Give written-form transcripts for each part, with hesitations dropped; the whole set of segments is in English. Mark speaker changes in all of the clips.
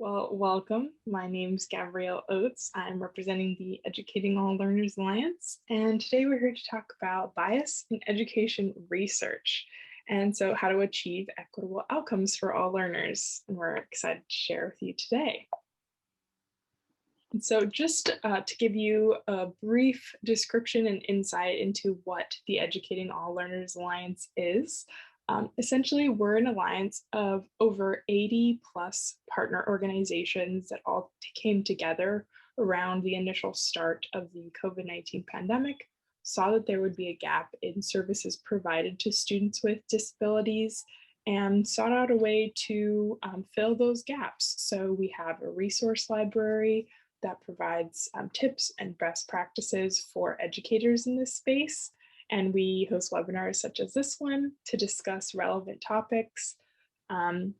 Speaker 1: Well, welcome. My name's Gabrielle Oates. I'm representing the Educating All Learners Alliance, and today we're here to talk about bias in education research, and so how to achieve equitable outcomes for all learners. And we're excited to share with you today. And so just to give you a brief description and insight into what the Educating All Learners Alliance is, essentially, we're an alliance of over 80 plus partner organizations that all came together around the initial start of the COVID-19 pandemic, saw that there would be a gap in services provided to students with disabilities, and sought out a way to fill those gaps. So we have a resource library that provides tips and best practices for educators in this space. And we host webinars such as this one to discuss relevant topics. And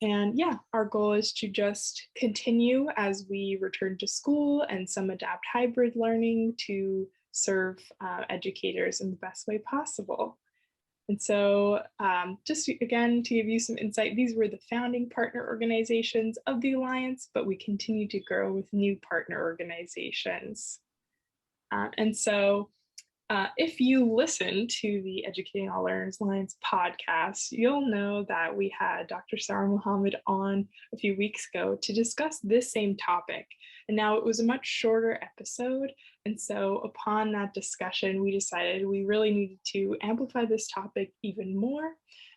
Speaker 1: yeah, our goal is to just continue as we return to school and some adapt hybrid learning to serve educators in the best way possible. And so just again, to give you some insight, these were the founding partner organizations of the Alliance, but we continue to grow with new partner organizations. And so if you listen to the Educating All Learners Alliance podcast, you'll know that we had Dr. Saro Mohammed on a few weeks ago to discuss this same topic. And now it was a much shorter episode. And so upon that discussion, we decided we really needed to amplify this topic even more.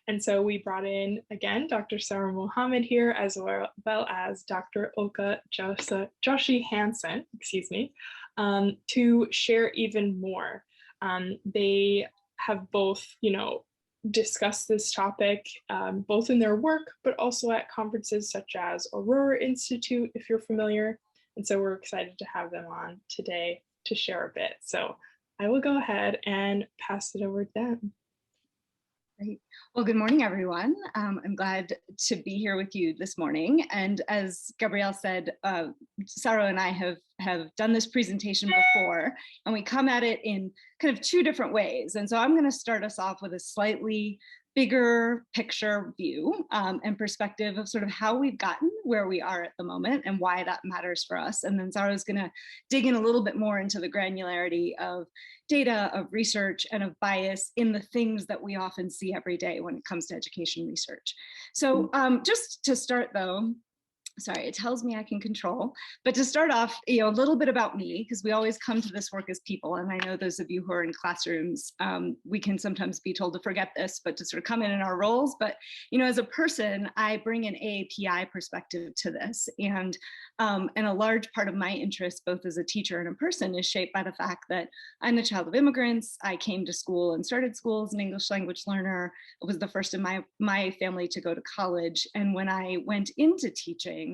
Speaker 1: And so we brought in, again, Dr. Saro Mohammed here, as well as Dr. Ulcca Joshi Hansen, to share even more. They have both, discussed this topic, both in their work, but also at conferences such as Aurora Institute, if you're familiar. And so we're excited to have them on today to share a bit. So I will go ahead and pass it over to them.
Speaker 2: Great. Well, good morning, everyone. I'm glad to be here with you this morning. And as Gabrielle said, Saro and I have done this presentation before, and we come at it in kind of two different ways. And so I'm going to start us off with a slightly bigger picture view and perspective of sort of how we've gotten where we are at the moment and why that matters for us. And then Saro's going to dig in a little bit more into the granularity of data, of research, and of bias in the things that we often see every day when it comes to education research. So just to start though, sorry, it tells me I can control, but to start off, a little bit about me, because we always come to this work as people. And I know those of you who are in classrooms, we can sometimes be told to forget this, but to sort of come in our roles. But, as a person, I bring an AAPI perspective to this. And a large part of my interest, both as a teacher and a person, is shaped by the fact that I'm the child of immigrants. I came to school and started school as an English language learner. I was the first in my family to go to college. And when I went into teaching,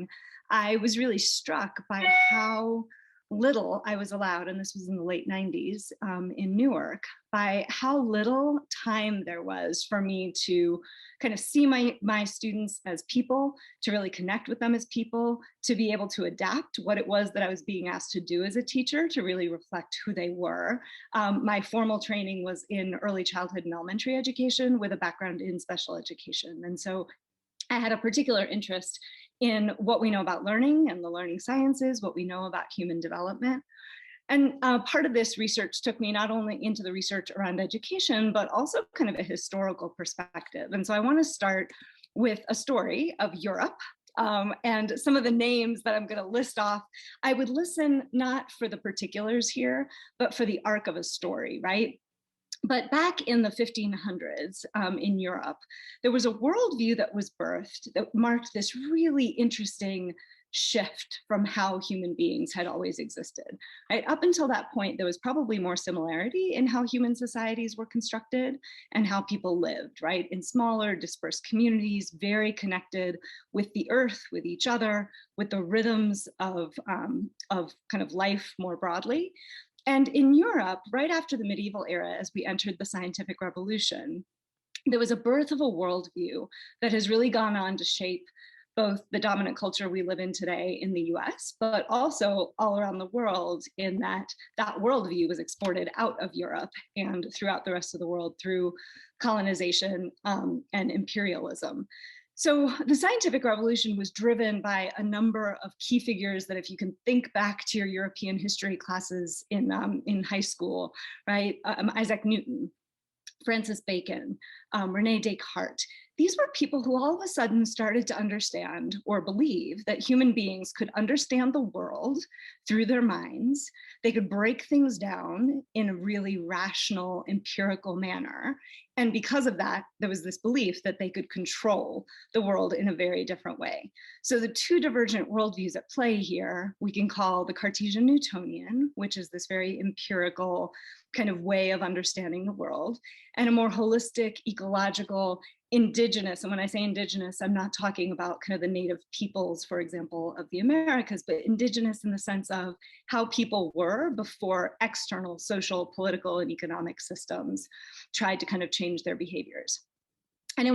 Speaker 2: I was really struck by how little I was allowed, and this was in the late 90s in Newark, by how little time there was for me to kind of see my students as people, to really connect with them as people, to be able to adapt what it was that I was being asked to do as a teacher, to really reflect who they were. My formal training was in early childhood and elementary education with a background in special education. And so I had a particular interest in what we know about learning and the learning sciences, what we know about human development. And part of this research took me not only into the research around education, but also kind of a historical perspective. And so I want to start with a story of Europe. And some of the names that I'm going to list off, I would listen not for the particulars here, but for the arc of a story, right? But back in the 1500s in Europe, there was a worldview that was birthed that marked this really interesting shift from how human beings had always existed. Right? Up until that point, there was probably more similarity in how human societies were constructed and how people lived, right? In smaller, dispersed communities, very connected with the earth, with each other, with the rhythms of kind of life more broadly. And in Europe, right after the medieval era, as we entered the scientific revolution, there was a birth of a worldview that has really gone on to shape both the dominant culture we live in today in the US, but also all around the world, in that worldview was exported out of Europe and throughout the rest of the world through colonization and imperialism. So the scientific revolution was driven by a number of key figures that, if you can think back to your European history classes in high school, right? Isaac Newton, Francis Bacon, Rene Descartes. These were people who all of a sudden started to understand or believe that human beings could understand the world through their minds. They could break things down in a really rational, empirical manner. And because of that, there was this belief that they could control the world in a very different way. So the two divergent worldviews at play here, we can call the Cartesian Newtonian, which is this very empirical kind of way of understanding the world, and a more holistic, ecological, indigenous. And when I say indigenous, I'm not talking about kind of the native peoples, for example, of the Americas, but indigenous in the sense of how people were before external social, political, and economic systems tried to kind of change their behaviors. And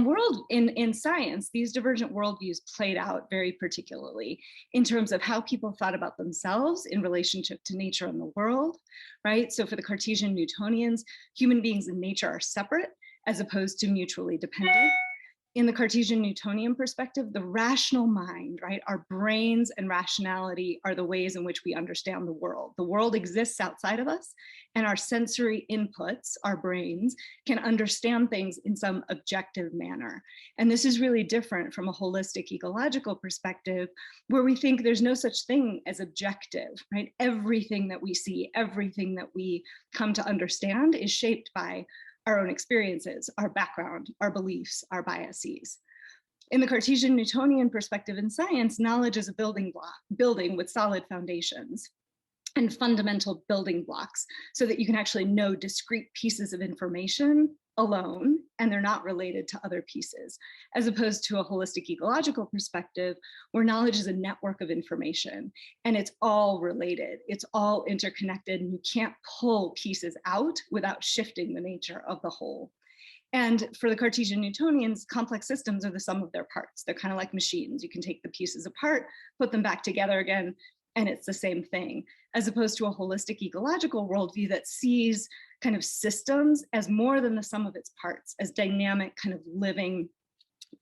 Speaker 2: in science, these divergent worldviews played out very particularly in terms of how people thought about themselves in relationship to nature and the world, right? So for the Cartesian Newtonians, human beings and nature are separate as opposed to mutually dependent. In the Cartesian Newtonian perspective, the rational mind, right? Our brains and rationality are the ways in which we understand the world. The world exists outside of us, and our sensory inputs, our brains, can understand things in some objective manner. And this is really different from a holistic ecological perspective, where we think there's no such thing as objective, right? Everything that we see, everything that we come to understand is shaped by our own experiences, our background, our beliefs, our biases. In the Cartesian Newtonian perspective in science, knowledge is a building with solid foundations and fundamental building blocks so that you can actually know discrete pieces of information alone, and they're not related to other pieces, as opposed to a holistic ecological perspective where knowledge is a network of information and it's all related, it's all interconnected, and you can't pull pieces out without shifting the nature of the whole. And for the Cartesian Newtonians, complex systems are the sum of their parts. They're kind of like machines. You can take the pieces apart, put them back together again, and it's the same thing, as opposed to a holistic ecological worldview that sees kind of systems as more than the sum of its parts, as dynamic kind of living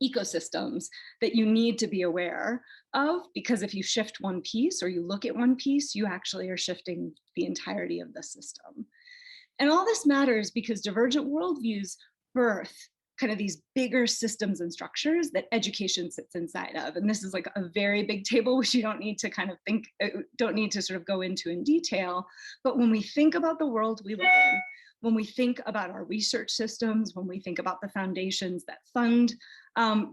Speaker 2: ecosystems that you need to be aware of, because if you shift one piece or you look at one piece, you actually are shifting the entirety of the system. And all this matters because divergent worldviews birth kind of these bigger systems and structures that education sits inside of. And this is like a very big table, which you don't need to kind of don't need to sort of go into in detail. But when we think about the world we live in, when we think about our research systems, when we think about the foundations that fund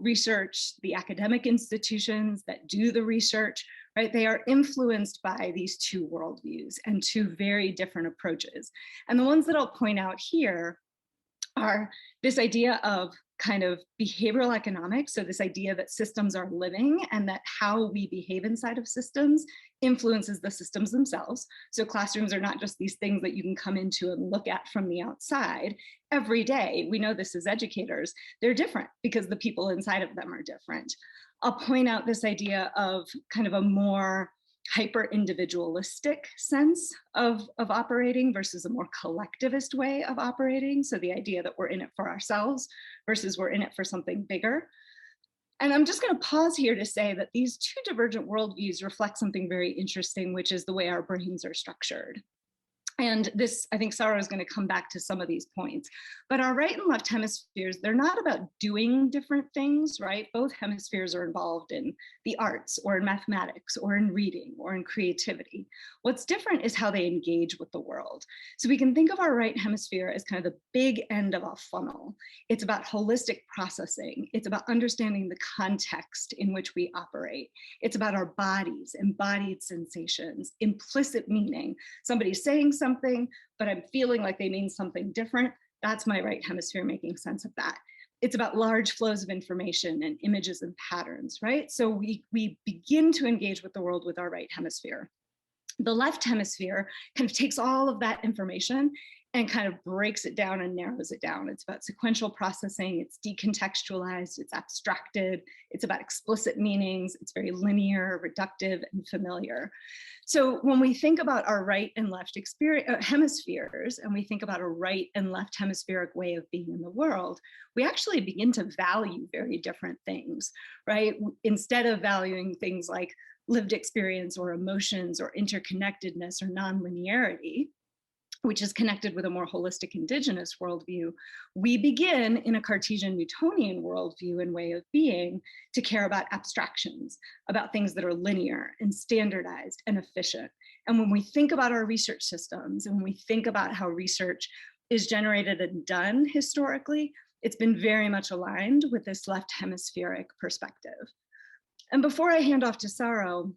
Speaker 2: research, the academic institutions that do the research, right? They are influenced by these two worldviews and two very different approaches. And the ones that I'll point out here are this idea of kind of behavioral economics. So this idea that systems are living and that how we behave inside of systems influences the systems themselves. So classrooms are not just these things that you can come into and look at from the outside. Every day, we know this as educators, they're different because the people inside of them are different. I'll point out this idea of kind of a more hyper-individualistic sense of operating versus a more collectivist way of operating. So the idea that we're in it for ourselves versus we're in it for something bigger. And I'm just going to pause here to say that these two divergent worldviews reflect something very interesting, which is the way our brains are structured. And this, I think Saro is going to come back to some of these points, but our right and left hemispheres, they're not about doing different things, right? Both hemispheres are involved in the arts or in mathematics or in reading or in creativity. What's different is how they engage with the world. So we can think of our right hemisphere as kind of the big end of a funnel. It's about holistic processing. It's about understanding the context in which we operate. It's about our bodies, embodied sensations, implicit meaning. Somebody's saying something, but I'm feeling like they mean something different. That's my right hemisphere making sense of that. It's about large flows of information and images and patterns, right? So we begin to engage with the world with our right hemisphere. The left hemisphere kind of takes all of that information and kind of breaks it down and narrows it down. It's about sequential processing, it's decontextualized, it's abstracted, it's about explicit meanings, it's very linear, reductive, and familiar. So when we think about our right and left hemispheres, and we think about a right and left hemispheric way of being in the world, we actually begin to value very different things, right? Instead of valuing things like lived experience or emotions or interconnectedness or nonlinearity, which is connected with a more holistic indigenous worldview, we begin in a Cartesian Newtonian worldview and way of being to care about abstractions, about things that are linear and standardized and efficient. And when we think about our research systems, and when we think about how research is generated and done historically, it's been very much aligned with this left hemispheric perspective. And before I hand off to Saro,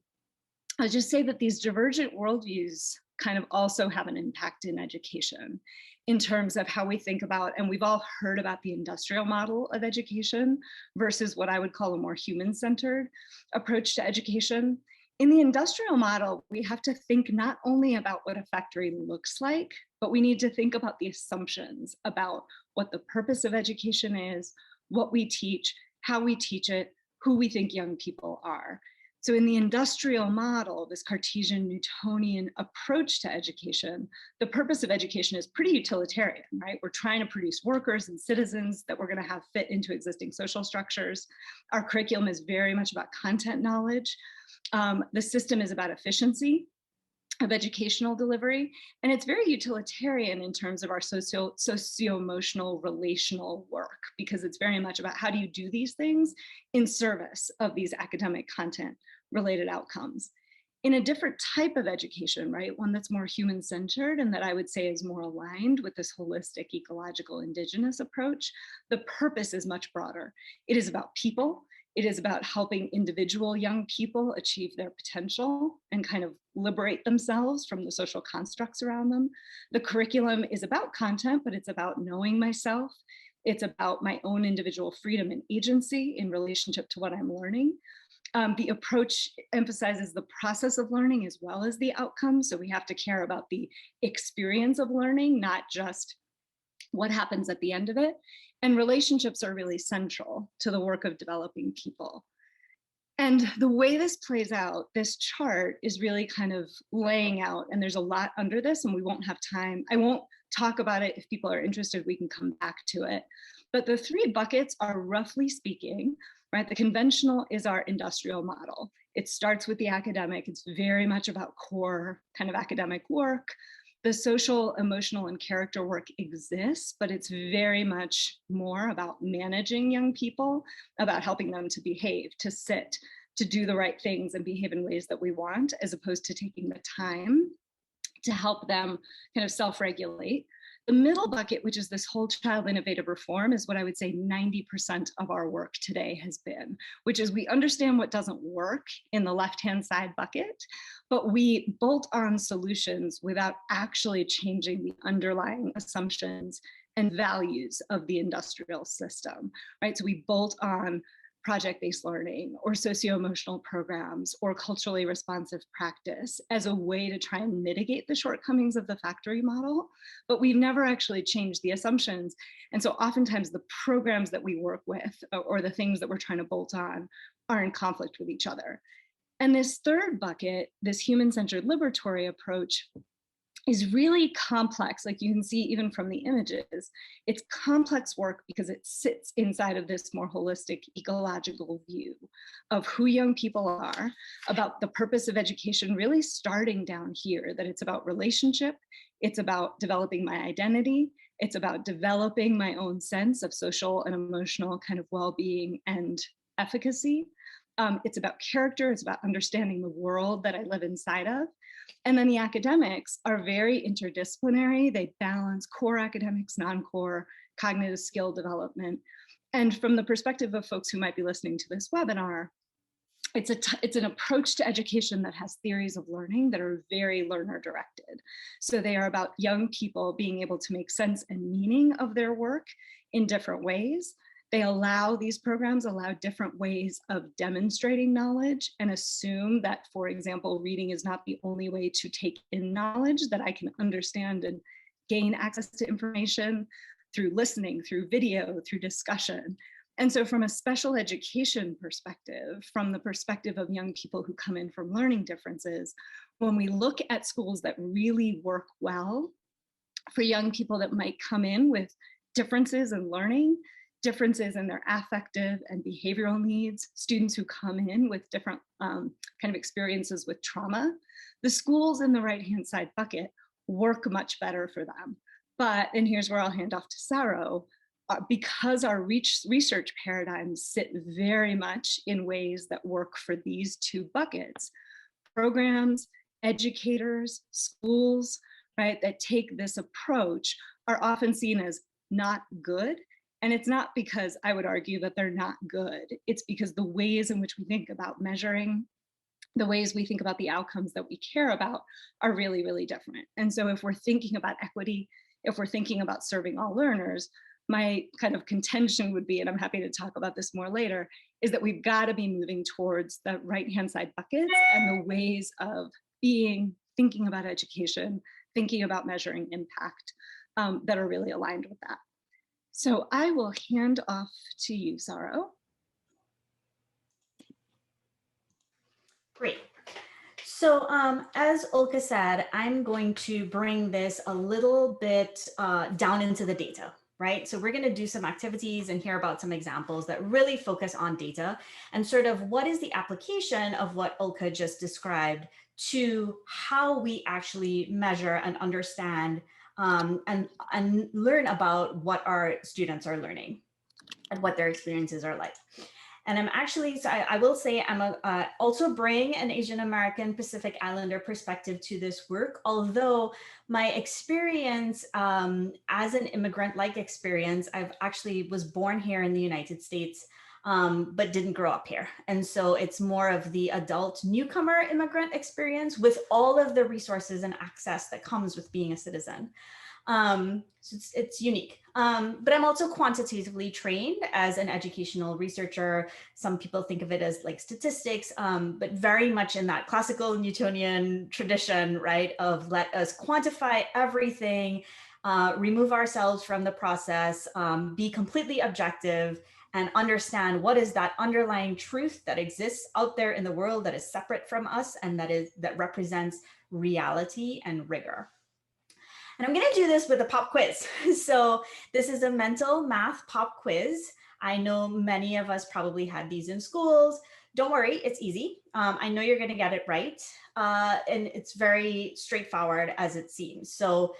Speaker 2: I'll just say that these divergent worldviews kind of also have an impact in education in terms of how we think about, and we've all heard about the industrial model of education versus what I would call a more human-centered approach to education. In the industrial model, we have to think not only about what a factory looks like, but we need to think about the assumptions about what the purpose of education is, what we teach, how we teach it, who we think young people are. So in the industrial model, this Cartesian Newtonian approach to education, the purpose of education is pretty utilitarian, right? We're trying to produce workers and citizens that we're going to have fit into existing social structures. Our curriculum is very much about content knowledge. The system is about efficiency of educational delivery, and it's very utilitarian in terms of our socio-emotional relational work, because it's very much about how do you do these things in service of these academic content related outcomes. In a different type of education, right, one that's more human-centered and that I would say is more aligned with this holistic ecological indigenous approach, the purpose is much broader. It is about people. It is about helping individual young people achieve their potential and kind of liberate themselves from the social constructs around them. The curriculum is about content, but it's about knowing myself. It's about my own individual freedom and agency in relationship to what I'm learning. The approach emphasizes the process of learning as well as the outcome. So we have to care about the experience of learning, not just what happens at the end of it. And relationships are really central to the work of developing people. And the way this plays out, this chart is really kind of laying out, and there's a lot under this, and we won't have time. I won't talk about it. If people are interested, we can come back to it. But the three buckets are, roughly speaking, right? The conventional is our industrial model. It starts with the academic. It's very much about core kind of academic work. The social, emotional, and character work exists, but it's very much more about managing young people, about helping them to behave, to sit, to do the right things and behave in ways that we want, as opposed to taking the time to help them kind of self-regulate. The middle bucket, which is this whole child innovative reform, is what I would say 90% of our work today has been, which is we understand what doesn't work in the left-hand side bucket, but we bolt on solutions without actually changing the underlying assumptions and values of the industrial system, right? So we bolt on project-based learning or socio-emotional programs or culturally responsive practice as a way to try and mitigate the shortcomings of the factory model, but we've never actually changed the assumptions. And so oftentimes the programs that we work with or the things that we're trying to bolt on are in conflict with each other. And this third bucket, this human-centered liberatory approach, is really complex. Like you can see even from the images, it's complex work because it sits inside of this more holistic ecological view of who young people are, about the purpose of education, really starting down here, that it's about relationship, it's about developing my identity, it's about developing my own sense of social and emotional kind of well-being and efficacy. It's about character, it's about understanding the world that I live inside of. And then the academics are very interdisciplinary. They balance core academics, non-core, cognitive skill development. And from the perspective of folks who might be listening to this webinar, it's an approach to education that has theories of learning that are very learner directed. So they are about young people being able to make sense and meaning of their work in different ways. These programs allow different ways of demonstrating knowledge and assume that, for example, reading is not the only way to take in knowledge, that I can understand and gain access to information through listening, through video, through discussion. And so from a special education perspective, from the perspective of young people who come in from learning differences, when we look at schools that really work well for young people that might come in with differences in learning, differences in their affective and behavioral needs, students who come in with different kind of experiences with trauma, the schools in the right-hand side bucket work much better for them. But, and here's where I'll hand off to Saro, because our research paradigms sit very much in ways that work for these two buckets, programs, educators, schools, right, that take this approach are often seen as not good. And it's not because I would argue that they're not good. It's because the ways in which we think about measuring, the ways we think about the outcomes that we care about are really, really different. And so if we're thinking about equity, if we're thinking about serving all learners, my kind of contention would be, and I'm happy to talk about this more later, is that we've got to be moving towards the right-hand side buckets and the ways of being, thinking about education, thinking about measuring impact that are really aligned with that. So I will hand off to you, Saro.
Speaker 3: Great. So as Ulcca said, I'm going to bring this a little bit down into the data, right? So we're going to do some activities and hear about some examples that really focus on data and sort of what is the application of what Ulcca just described to how we actually measure and understand and learn about what our students are learning and what their experiences are like. And I'm actually, so I will say I'm also bring an Asian American Pacific Islander perspective to this work, although my experience as an immigrant-like experience, I've actually was born here in the United States, but didn't grow up here. And so it's more of the adult newcomer immigrant experience with all of the resources and access that comes with being a citizen. So it's unique. But I'm also quantitatively trained as an educational researcher. Some people think of it as like statistics, but very much in that classical Newtonian tradition, right? Of let us quantify everything, remove ourselves from the process, be completely objective, and understand what is that underlying truth that exists out there in the world that is separate from us and that represents reality and rigor. And I'm going to do this with a pop quiz. So this is a mental math pop quiz. I know many of us probably had these in schools. Don't worry, it's easy. I know you're going to get it right. And it's very straightforward as it seems. So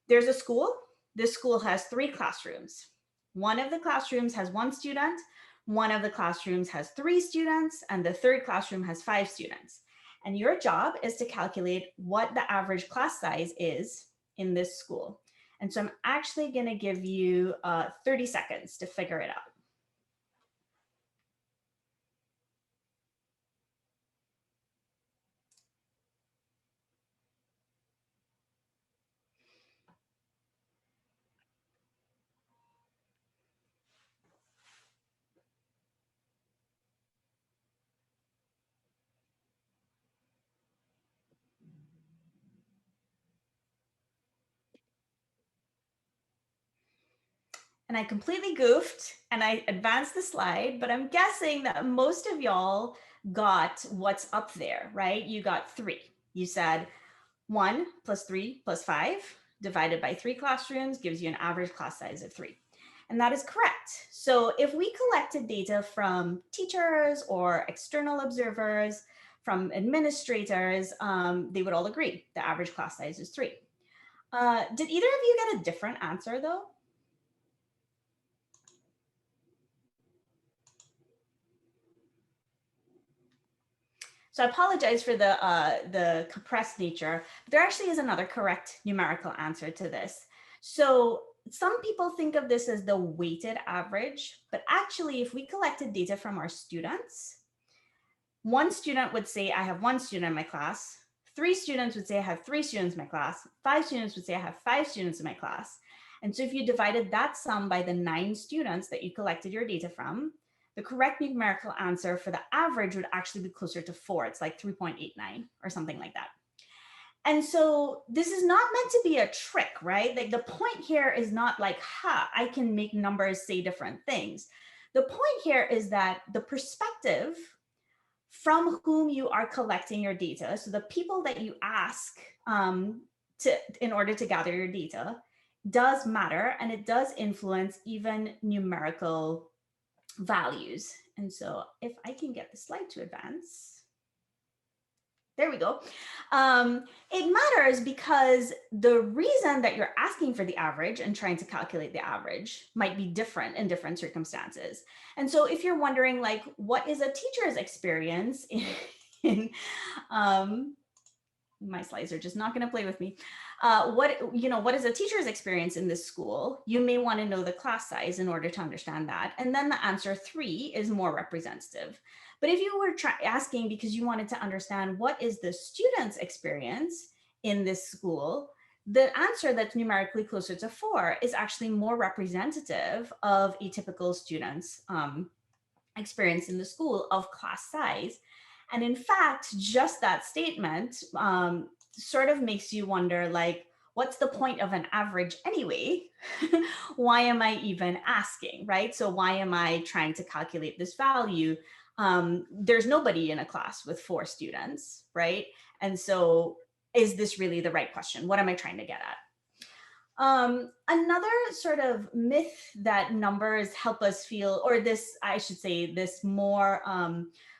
Speaker 3: there's a school. This school has 3 classrooms. One of the classrooms has 1 student. One of the classrooms has 3 students. And the third classroom has 5 students. And your job is to calculate what the average class size is in this school. And so I'm actually going to give you 30 seconds to figure it out. And I completely goofed and I advanced the slide, but I'm guessing that most of y'all got what's up there, right? You got 3. You said 1 plus 3 plus 5 divided by 3 classrooms gives you an average class size of 3. And that is correct. So if we collected data from teachers or external observers, from administrators, they would all agree the average class size is 3. Did either of you get a different answer though? So I apologize for the compressed nature, but there actually is another correct numerical answer to this. So some people think of this as the weighted average, but actually if we collected data from our students, 1 student would say, I have 1 student in my class. 3 students would say, I have 3 students in my class. 5 students would say, I have 5 students in my class. And so if you divided that sum by the 9 students that you collected your data from, the correct numerical answer for the average would actually be closer to 4. It's like 3.89 or something like that. And so this is not meant to be a trick, right? Like the point here is not like, I can make numbers say different things. The point here is that the perspective from whom you are collecting your data, so the people that you ask in order to gather your data, does matter, and it does influence even numerical values. And so if I can get the slide to advance. There we go. It matters because the reason that you're asking for the average and trying to calculate the average might be different in different circumstances. And so if you're wondering, like, what is a teacher's experience in my slides are just not going to play with me. What is a teacher's experience in this school? You may want to know the class size in order to understand that. And then the answer 3 is more representative. But if you were asking because you wanted to understand what is the student's experience in this school, the answer that's numerically closer to 4 is actually more representative of a typical student's experience in the school of class size. And in fact, just that statement sort of makes you wonder, like, what's the point of an average anyway? Why am I even asking, right? So why am I trying to calculate this value? There's nobody in a class with 4 students, right? And so is this really the right question? What am I trying to get at? Another sort of myth that numbers help us feel, or this, I should say, this more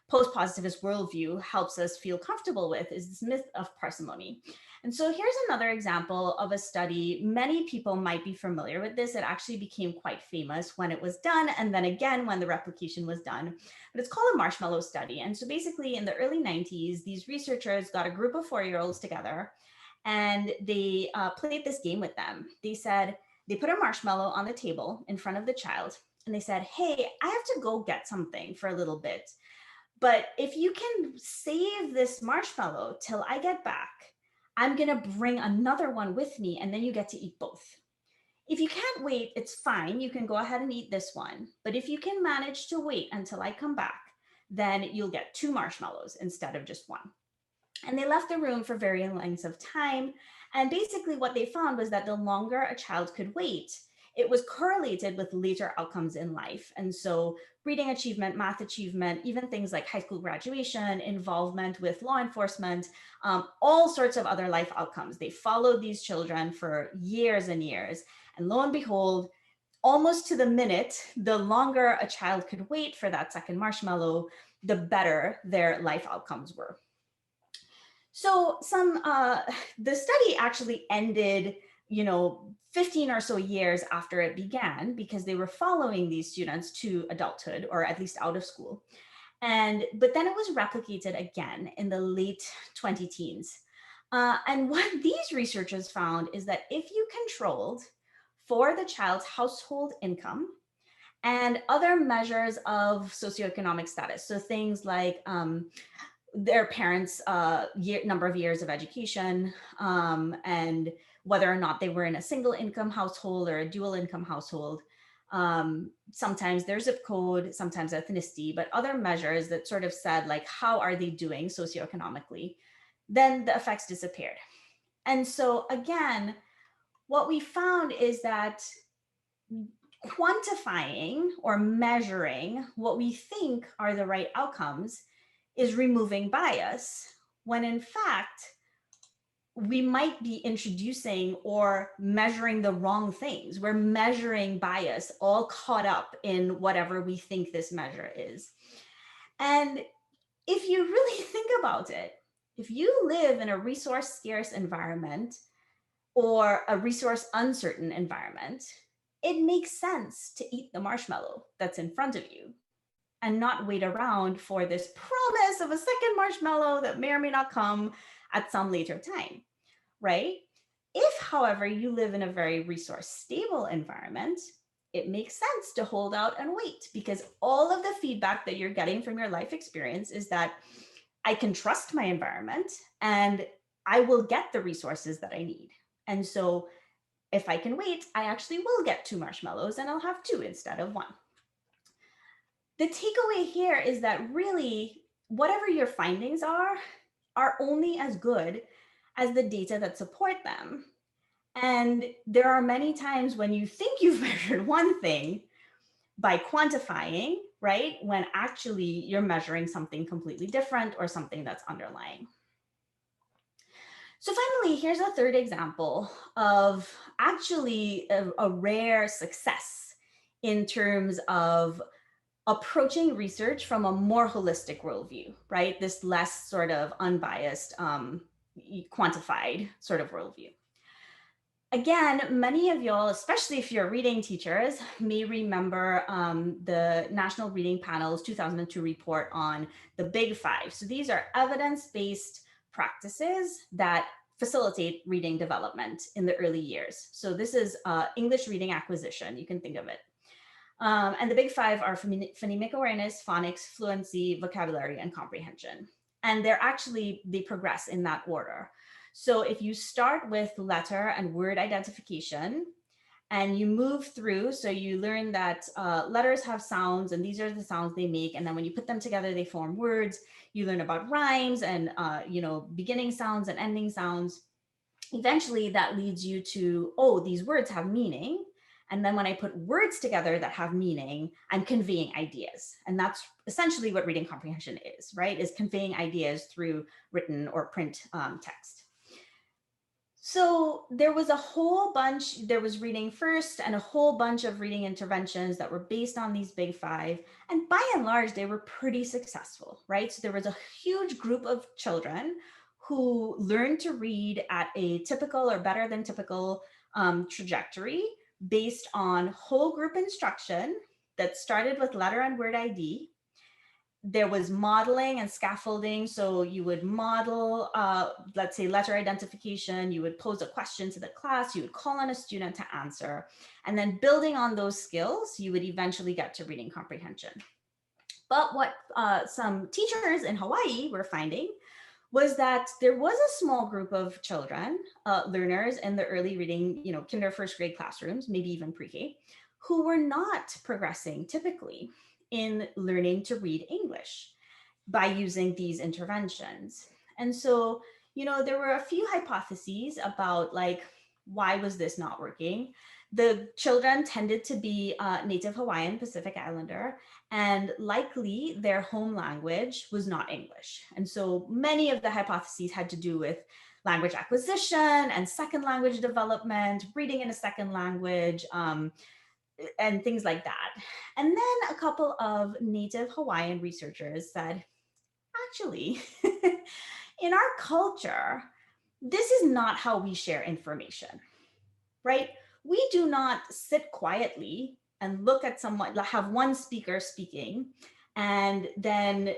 Speaker 3: post-positivist worldview helps us feel comfortable with, is this myth of parsimony. And so here's another example of a study. Many people might be familiar with this. It actually became quite famous when it was done, and then again when the replication was done. But it's called a marshmallow study. And so basically in the early 90s, these researchers got a group of 4-year-olds together, and they played this game with them. They said, they put a marshmallow on the table in front of the child, and they said, hey, I have to go get something for a little bit, but if you can save this marshmallow till I get back, I'm gonna bring another one with me, and then you get to eat both. If you can't wait, it's fine. You can go ahead and eat this one. But if you can manage to wait until I come back, then you'll get 2 marshmallows instead of just 1. And they left the room for varying lengths of time. And basically what they found was that the longer a child could wait, it was correlated with later outcomes in life. And so reading achievement, math achievement, even things like high school graduation, involvement with law enforcement, all sorts of other life outcomes. They followed these children for years and years. And lo and behold, almost to the minute, the longer a child could wait for that second marshmallow, the better their life outcomes were. So the study actually ended, 15 or so years after it began, because they were following these students to adulthood, or at least out of school. But then it was replicated again in the late 20-teens. And what these researchers found is that if you controlled for the child's household income and other measures of socioeconomic status, so things like their parents' number of years of education, and whether or not they were in a single income household or a dual income household. Sometimes their zip code, sometimes ethnicity, but other measures that sort of said, like, how are they doing socioeconomically? Then the effects disappeared. And so again, what we found is that quantifying or measuring what we think are the right outcomes is removing bias, when in fact, we might be introducing or measuring the wrong things. We're measuring bias, all caught up in whatever we think this measure is. And if you really think about it, if you live in a resource scarce environment or a resource uncertain environment, it makes sense to eat the marshmallow that's in front of you and not wait around for this promise of a second marshmallow that may or may not come at some later time, right? If, however, you live in a very resource stable environment, it makes sense to hold out and wait, because all of the feedback that you're getting from your life experience is that I can trust my environment and I will get the resources that I need. And so if I can wait, I actually will get 2 marshmallows and I'll have 2 instead of 1. The takeaway here is that really, whatever your findings are only as good as the data that support them. And there are many times when you think you've measured one thing by quantifying, right? When actually you're measuring something completely different or something that's underlying. So finally, here's a third example of actually a rare success in terms of approaching research from a more holistic worldview, right? This less sort of unbiased, quantified sort of worldview. Again, many of y'all, especially if you're reading teachers, may remember the National Reading Panel's 2002 report on the Big Five. So these are evidence-based practices that facilitate reading development in the early years. So this is English reading acquisition, you can think of it. And the Big Five are phonemic awareness, phonics, fluency, vocabulary, and comprehension. And they progress in that order. So if you start with letter and word identification, and you move through, so you learn that letters have sounds, and these are the sounds they make. And then when you put them together, they form words. You learn about rhymes and beginning sounds and ending sounds. Eventually, that leads you to, oh, these words have meaning. And then when I put words together that have meaning, I'm conveying ideas. And that's essentially what reading comprehension is, right? Is conveying ideas through written or print text. So there was a whole bunch, there was reading first and a whole bunch of reading interventions that were based on these Big Five. And by and large, they were pretty successful, right? So there was a huge group of children who learned to read at a typical or better than typical trajectory based on whole group instruction that started with letter and word ID. There was modeling and scaffolding. So you would model, let's say, letter identification. You would pose a question to the class. You would call on a student to answer. And then building on those skills, you would eventually get to reading comprehension. But what some teachers in Hawaii were finding was that there was a small group of children, learners in the early reading, kinder, first grade classrooms, maybe even pre-K, who were not progressing typically in learning to read English by using these interventions. And so, there were a few hypotheses about why was this not working? The children tended to be Native Hawaiian, Pacific Islander, and likely their home language was not English. And so many of the hypotheses had to do with language acquisition and second language development, reading in a second language, and things like that. And then a couple of Native Hawaiian researchers said, actually, in our culture, this is not how we share information, right? We do not sit quietly and look at someone, have one speaker speaking, and then,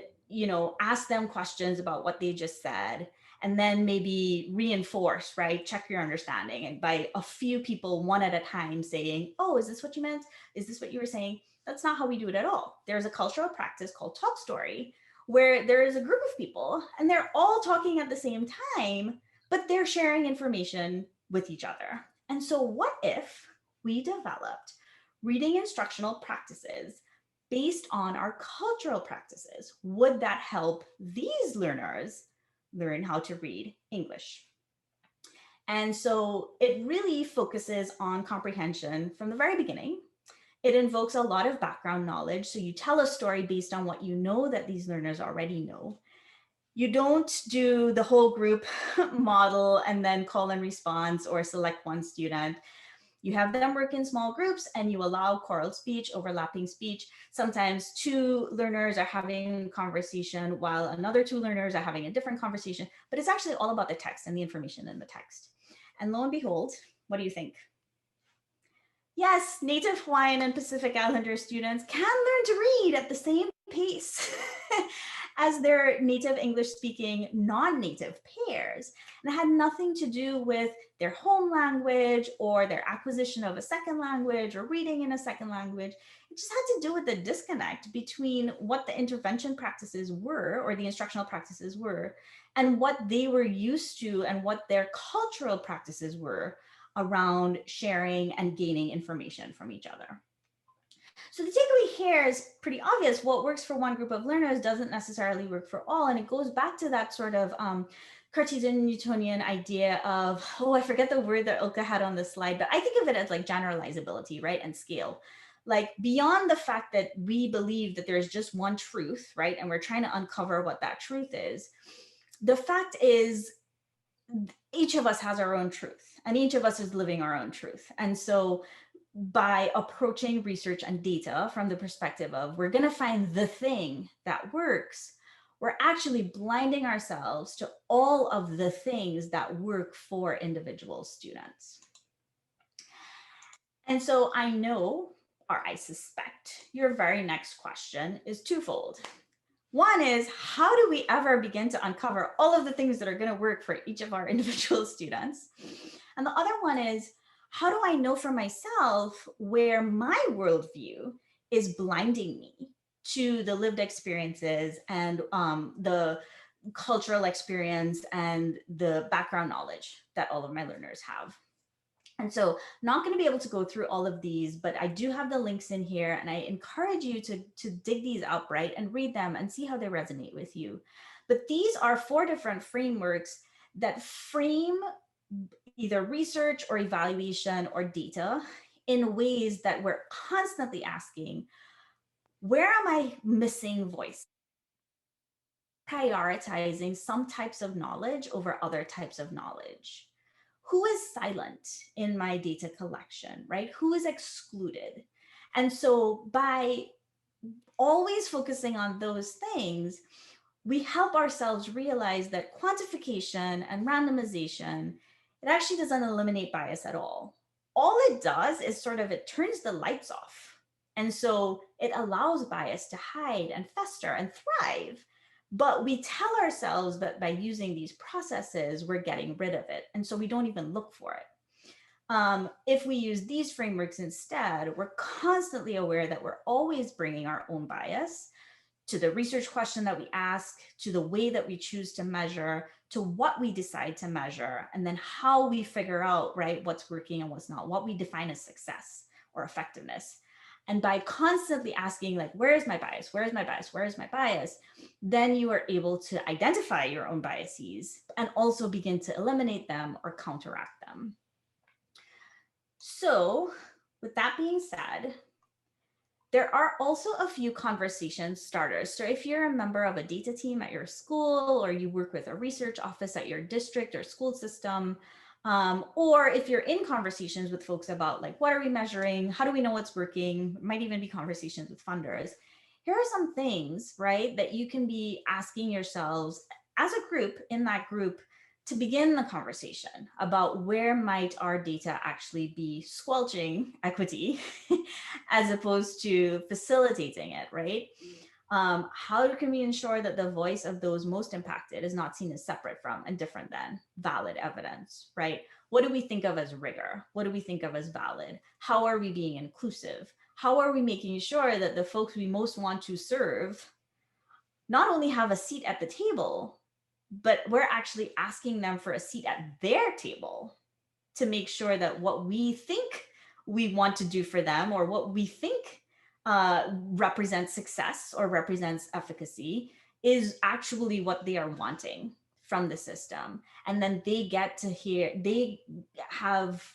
Speaker 3: ask them questions about what they just said, and then maybe reinforce, right? Check your understanding. And by a few people, one at a time saying, oh, is this what you meant? Is this what you were saying? That's not how we do it at all. There's a cultural practice called talk story, where there is a group of people and they're all talking at the same time, but they're sharing information with each other. And so what if we developed reading instructional practices based on our cultural practices? Would that help these learners learn how to read English? And so it really focuses on comprehension from the very beginning. It invokes a lot of background knowledge. So you tell a story based on what you know that these learners already know. You don't do the whole group model and then call and response or select one student. You have them work in small groups and you allow choral speech, overlapping speech. Sometimes two learners are having a conversation while another two learners are having a different conversation, but it's actually all about the text and the information in the text. And lo and behold, what do you think? Yes, Native Hawaiian and Pacific Islander students can learn to read at the same pace as their native English speaking non-native peers. And it had nothing to do with their home language or their acquisition of a second language or reading in a second language. It just had to do with the disconnect between what the intervention practices were or the instructional practices were and what they were used to and what their cultural practices were around sharing and gaining information from each other. So the takeaway here is pretty obvious. What works for one group of learners doesn't necessarily work for all. And it goes back to that sort of Cartesian Newtonian idea of, oh, I forget the word that Ulcca had on the slide, but I think of it as like generalizability, right? And scale. Like beyond the fact that we believe that there's just one truth, right? And we're trying to uncover what that truth is. The fact is, each of us has our own truth, and each of us is living our own truth. And so by approaching research and data from the perspective of we're going to find the thing that works, we're actually blinding ourselves to all of the things that work for individual students. And so I know, or I suspect, your very next question is twofold. One is, how do we ever begin to uncover all of the things that are going to work for each of our individual students? And the other one is, how do I know for myself where my worldview is blinding me to the lived experiences and the cultural experience and the background knowledge that all of my learners have? And so not going to be able to go through all of these, but I do have the links in here, and I encourage you to dig these out, right, and read them and see how they resonate with you. But these are 4 different frameworks that frame either research or evaluation or data in ways that we're constantly asking, where am I missing voice? Prioritizing some types of knowledge over other types of knowledge. Who is silent in my data collection, right? Who is excluded? And so by always focusing on those things, we help ourselves realize that quantification and randomization, it actually doesn't eliminate bias at all. All it does is sort of, it turns the lights off. And so it allows bias to hide and fester and thrive. But we tell ourselves that by using these processes, we're getting rid of it. And so we don't even look for it. If we use these frameworks instead, we're constantly aware that we're always bringing our own bias to the research question that we ask, to the way that we choose to measure, to what we decide to measure, and then how we figure out, right, what's working and what's not, what we define as success or effectiveness. And by constantly asking, like, where is my bias? Where is my bias? Where is my bias? Then you are able to identify your own biases and also begin to eliminate them or counteract them. So with that being said, there are also a few conversation starters. So if you're a member of a data team at your school, or you work with a research office at your district or school system, or if you're in conversations with folks about, like, what are we measuring? How do we know what's working? Might even be conversations with funders. Here are some things, right, that you can be asking yourselves as a group, in that group, to begin the conversation about where might our data actually be squelching equity as opposed to facilitating it, right? How can we ensure that the voice of those most impacted is not seen as separate from and different than valid evidence, right? What do we think of as rigor? What do we think of as valid? How are we being inclusive? How are we making sure that the folks we most want to serve not only have a seat at the table, but we're actually asking them for a seat at their table to make sure that what we think we want to do for them, or what we think represents success or represents efficacy, is actually what they are wanting from the system. And then they get to hear, they have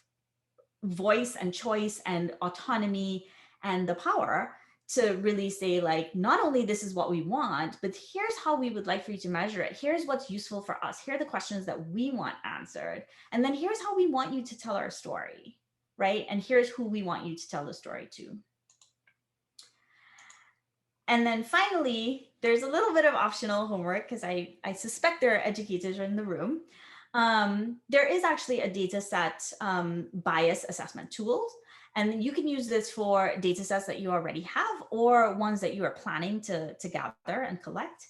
Speaker 3: voice and choice and autonomy and the power to really say, like, not only this is what we want, but here's how we would like for you to measure it. Here's what's useful for us. Here are the questions that we want answered. And then here's how we want you to tell our story, right? And here's who we want you to tell the story to. And then finally, there's a little bit of optional homework, because I suspect there are educators in the room. There is actually a data set bias assessment tools. And you can use this for data sets that you already have, or ones that you are planning to gather and collect.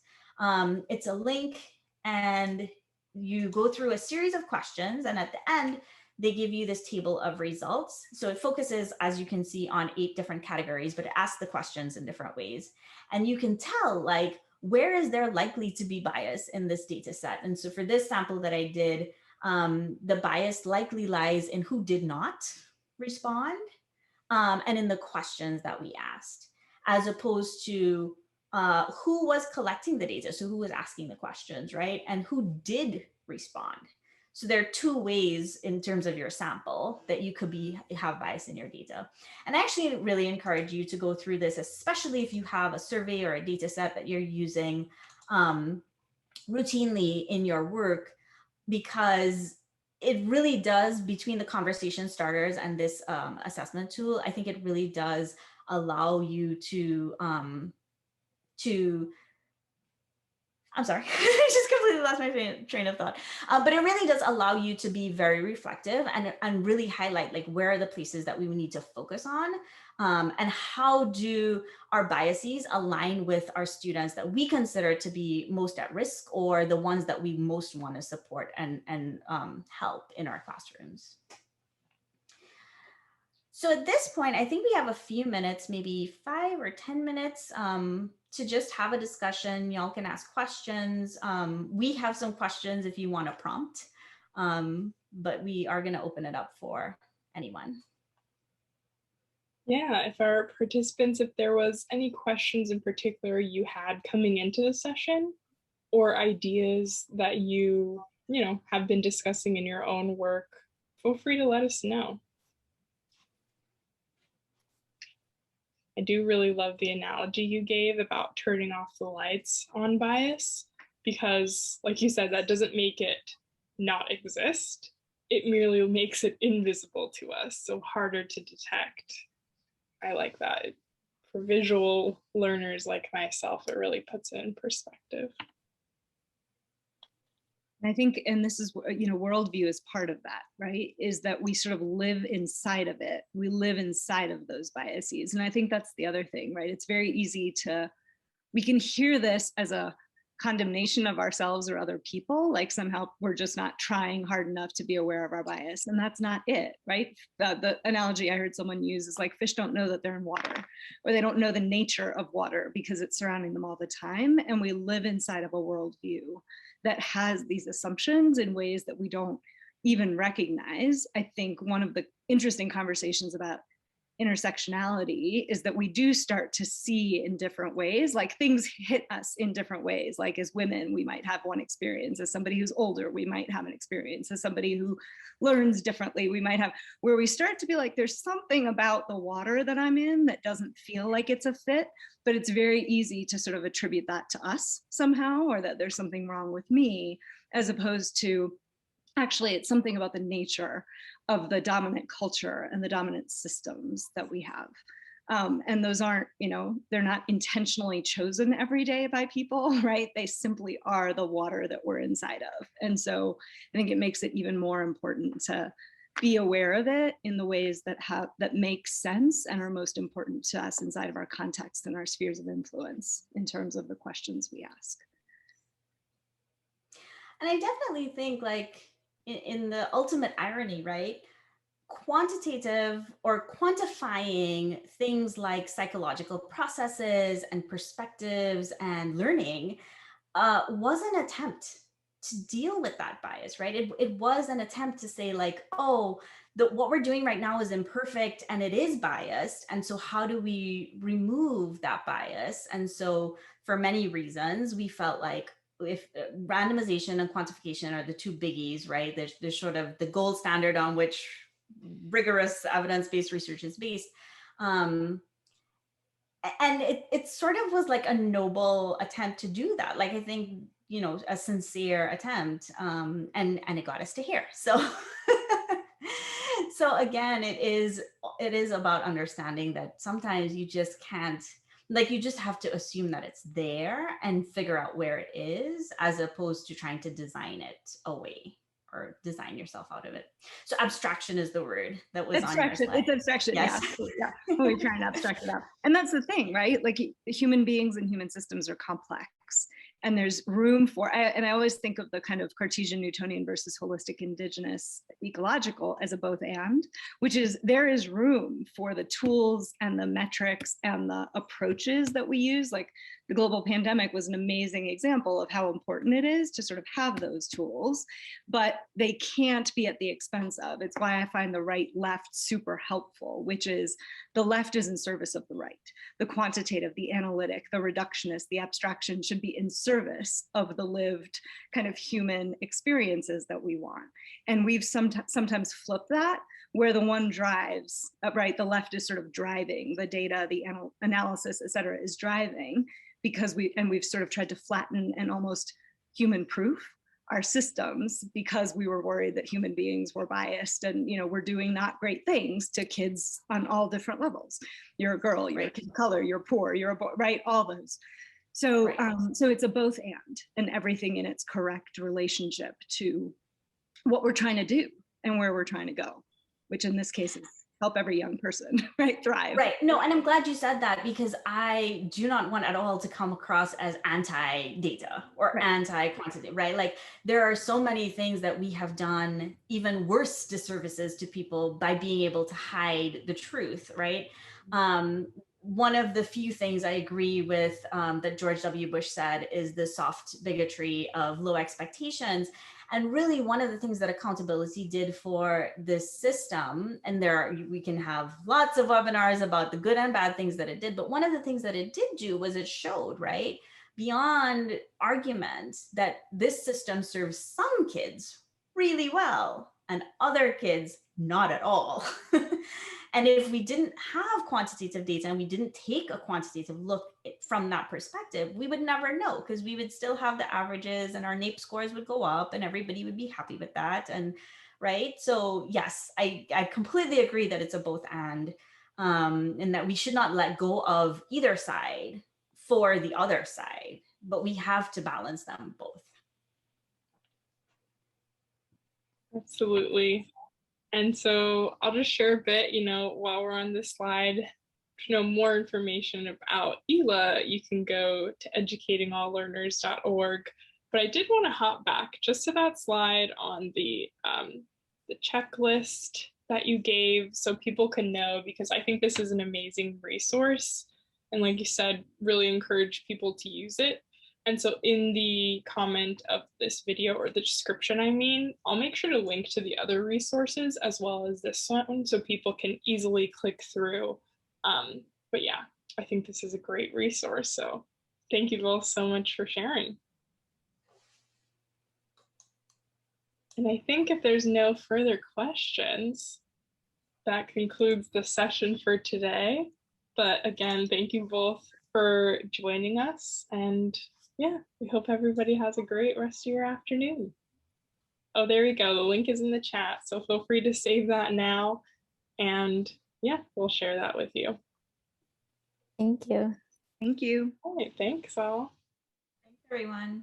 Speaker 3: It's a link, and you go through a series of questions, and at the end, they give you this table of results. So it focuses, as you can see, on 8 different categories, but it asks the questions in different ways. And you can tell, like, where is there likely to be bias in this data set? And so for this sample that I did, the bias likely lies in who did not respond, and in the questions that we asked, as opposed to who was collecting the data. So who was asking the questions, right? And who did respond. So there are two ways in terms of your sample that you could have bias in your data. And I actually really encourage you to go through this, especially if you have a survey or a data set that you're using routinely in your work, because it really does, between the conversation starters and this assessment tool, I think it really does allow you to I'm sorry, I just completely lost my train of thought. But it really does allow you to be very reflective and really highlight like where are the places that we need to focus on, and how do our biases align with our students that we consider to be most at risk, or the ones that we most want to support and help in our classrooms. So at this point, I think we have a few minutes, maybe 5 or 10 minutes, to just have a discussion. Y'all can ask questions. We have some questions if you want to prompt, but we are going to open it up for anyone.
Speaker 1: Yeah, if our participants, if there was any questions in particular you had coming into the session, or ideas that you have been discussing in your own work, feel free to let us know. I do really love the analogy you gave about turning off the lights on bias, because like you said, that doesn't make it not exist. It merely makes it invisible to us, so harder to detect. I like that. For visual learners like myself, it really puts it in perspective.
Speaker 2: I think, and this is, worldview is part of that, right? Is that we sort of live inside of it. We live inside of those biases. And I think that's the other thing, right? It's very easy we can hear this as a condemnation of ourselves or other people, like somehow we're just not trying hard enough to be aware of our bias. And that's not it, right? The analogy I heard someone use is like fish don't know that they're in water, or they don't know the nature of water because it's surrounding them all the time. And we live inside of a worldview that has these assumptions in ways that we don't even recognize. I think one of the interesting conversations about intersectionality is that we do start to see in different ways, like things hit us in different ways. Like as women, we might have one experience. As somebody who's older, we might have an experience. As somebody who learns differently, we might have, where we start to be like, there's something about the water that I'm in that doesn't feel like it's a fit, but it's very easy to sort of attribute that to us somehow, or that there's something wrong with me, as opposed to actually it's something about the nature of the dominant culture and the dominant systems that we have. And those aren't, they're not intentionally chosen every day by people, right? They simply are the water that we're inside of. And so I think it makes it even more important to be aware of it in the ways that make sense and are most important to us inside of our context and our spheres of influence in terms of the questions we ask.
Speaker 3: And I definitely think, like, in the ultimate irony, right? Quantitative or quantifying things like psychological processes and perspectives and learning was an attempt to deal with that bias, right? It was an attempt to say like, oh, what we're doing right now is imperfect and it is biased. And so how do we remove that bias? And so for many reasons, we felt like, if randomization and quantification are the two biggies, right? There's sort of the gold standard on which rigorous evidence-based research is based. And it sort of was like a noble attempt to do that. Like, I think, a sincere attempt, and it got us to here. So, so again, it is about understanding that sometimes you just can't, like, you just have to assume that it's there and figure out where it is, as opposed to trying to design it away or design yourself out of it. So abstraction is the word that was
Speaker 2: abstraction,
Speaker 3: on your slide.
Speaker 2: it's abstraction.
Speaker 3: Yes.
Speaker 2: Yeah. We try and abstract it out. And that's the thing, right? Like human beings and human systems are complex. And there's room for, and I always think of the kind of Cartesian Newtonian versus holistic indigenous ecological as a both and, which is there is room for the tools and the metrics and the approaches that we use. Like the global pandemic was an amazing example of how important it is to sort of have those tools, but they can't be at the expense of. It's why I find the right left super helpful, which is the left is in service of the right. The quantitative, the analytic, the reductionist, the abstraction should be in service of the lived kind of human experiences that we want. And we've sometimes flipped that, where the one drives, right? The left is sort of driving the data, the analysis, et cetera, is driving, because we've sort of tried to flatten and almost human proof our systems because we were worried that human beings were biased and, you know, we're doing not great things to kids on all different levels. You're a girl, you're a kid of color, you're poor, you're a boy, right? All those. So, so it's a both and everything in its correct relationship to what we're trying to do and where we're trying to go, which in this case is help every young person, right, thrive.
Speaker 3: Right. No, and I'm glad you said that, because I do not want at all to come across as anti-data or anti-quantity, right? Like there are so many things that we have done even worse disservices to people by being able to hide the truth, right? One of the few things I agree with that George W. Bush said is the soft bigotry of low expectations. And really one of the things that accountability did for this system, and we can have lots of webinars about the good and bad things that it did, but one of the things that it did do was it showed, right, beyond argument, that this system serves some kids really well and other kids not at all. And if we didn't have quantitative data and we didn't take a quantitative look from that perspective, we would never know, because we would still have the averages and our NAEP scores would go up and everybody would be happy with that. And right. So yes, I completely agree that it's a both and that we should not let go of either side for the other side, but we have to balance them both.
Speaker 1: Absolutely. And so I'll just share a bit, you know, while we're on this slide. To know more information about ELA, you can go to educatingalllearners.org. But I did want to hop back just to that slide on the checklist that you gave so people can know, because I think this is an amazing resource. And like you said, really encourage people to use it. And so in the comment of this video, or the description, I mean, I'll make sure to link to the other resources as well as this one so people can easily click through. But yeah, I think this is a great resource. So thank you both so much for sharing. And I think if there's no further questions, that concludes the session for today. But again, thank you both for joining us. And yeah, we hope everybody has a great rest of your afternoon. Oh, there we go. The link is in the chat. So feel free to save that now. And yeah, we'll share that with you.
Speaker 4: Thank you.
Speaker 2: Thank you.
Speaker 1: All right, thanks all.
Speaker 3: Thanks, everyone.